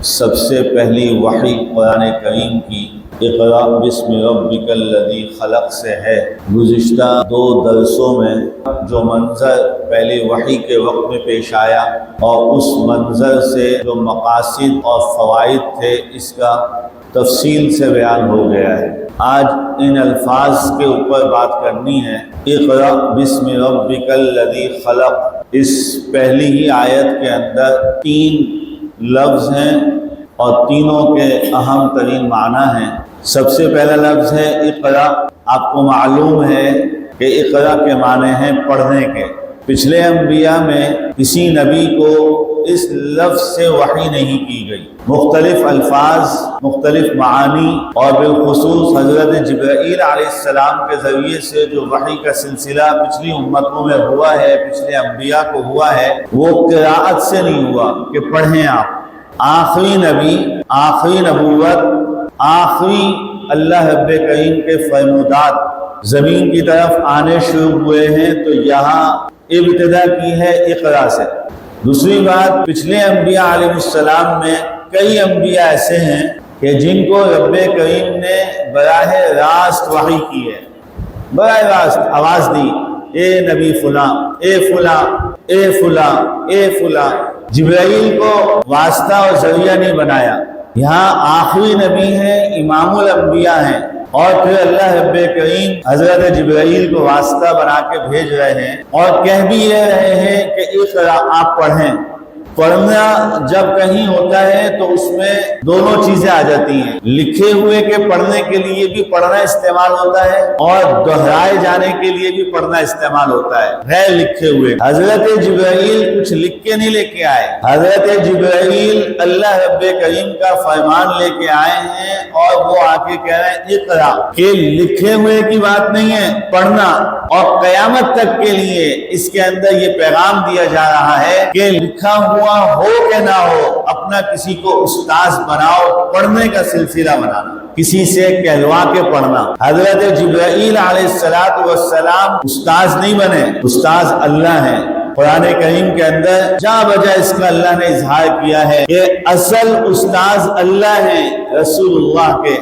سب سے پہلی وحی قرآن کریم کی اقرأ بسم ربک الذی خلق سے ہے۔ گزشتہ 2 درسوں میں جو منظر پہلی وحی کے وقت میں پیش آیا اور اس منظر سے جو مقاصد اور فوائد تھے اس کا تفصیل سے بیان ہو گیا ہے۔ آج ان الفاظ کے اوپر بات کرنی ہے۔ اقرأ بسم ربک الذی خلق، اس پہلی ہی آیت کے اندر 3 لفظ ہیں اور تینوں کے اہم ترین معنی ہیں۔ سب سے پہلا لفظ ہے اقرأ۔ آپ کو معلوم ہے کہ اقرأ کے معنی ہیں پڑھنے کے۔ پچھلے انبیاء میں کسی نبی کو اس لفظ سے وحی نہیں کی گئی۔ مختلف الفاظ، مختلف معانی اور بالخصوص حضرت جبرائیل علیہ السلام کے ذریعے سے جو وحی کا سلسلہ پچھلی امتوں میں ہوا ہے، پچھلے انبیاء کو ہوا ہے، وہ قراءت سے نہیں ہوا کہ پڑھیں آپ۔ آخری نبی، آخری نبوت، آخری اللہ رب کریم کے فرمودات زمین کی طرف آنے شروع ہوئے ہیں تو یہاں ابتدا کی ہے اقرا سے۔ دوسری بات، پچھلے انبیاء علیہ السلام میں کئی انبیاء ایسے ہیں کہ جن کو رب کریم نے براہ راست وحی کی ہے، براہ راست آواز دی، اے نبی فلاں، اے فلاں، اے فلاں، اے فلاں۔ جبرائیل کو واسطہ اور ذریعہ نہیں بنایا۔ یہاں آخری نبی ہیں، امام الانبیاء ہیں، اور پھر اللہ رب کریم حضرت جبرائیل کو واسطہ بنا کے بھیج رہے ہیں اور کہہ بھی یہ رہے ہیں کہ اقرأ، آپ پڑھیں۔ پڑھنا جب کہیں ہوتا ہے تو اس میں دونوں چیزیں آ جاتی ہیں۔ لکھے ہوئے کے پڑھنے کے لیے بھی پڑھنا استعمال ہوتا ہے اور دہرائے جانے کے لیے بھی پڑھنا استعمال ہوتا ہے، غیر لکھے ہوئے۔ حضرت جبرائیل کچھ لکھ کے نہیں لے کے آئے، حضرت جبرائیل اللہ رب کریم کا فرمان لے کے آئے ہیں اور وہ آ کے کہہ رہے ہیں اقرأ، کہ لکھے ہوئے کی بات نہیں ہے، پڑھنا۔ اور قیامت تک کے لیے اس کے اندر یہ پیغام دیا جا رہا ہے کہ لکھا ہوا ہو کہ نہ ہو، اپنا کسی کو استاذ بناؤ، پڑھنے کا سلسلہ بنانا، کسی سے کہلوا کے پڑھنا۔ حضرت جبرائیل علیہ السلام استاذ نہیں بنے، استاذ اللہ ہیں۔ قرآن کریم کے اندر جا بجا اس کا اللہ نے اظہار کیا ہے کہ اصل استاذ اللہ ہیں، رسول اللہ کے۔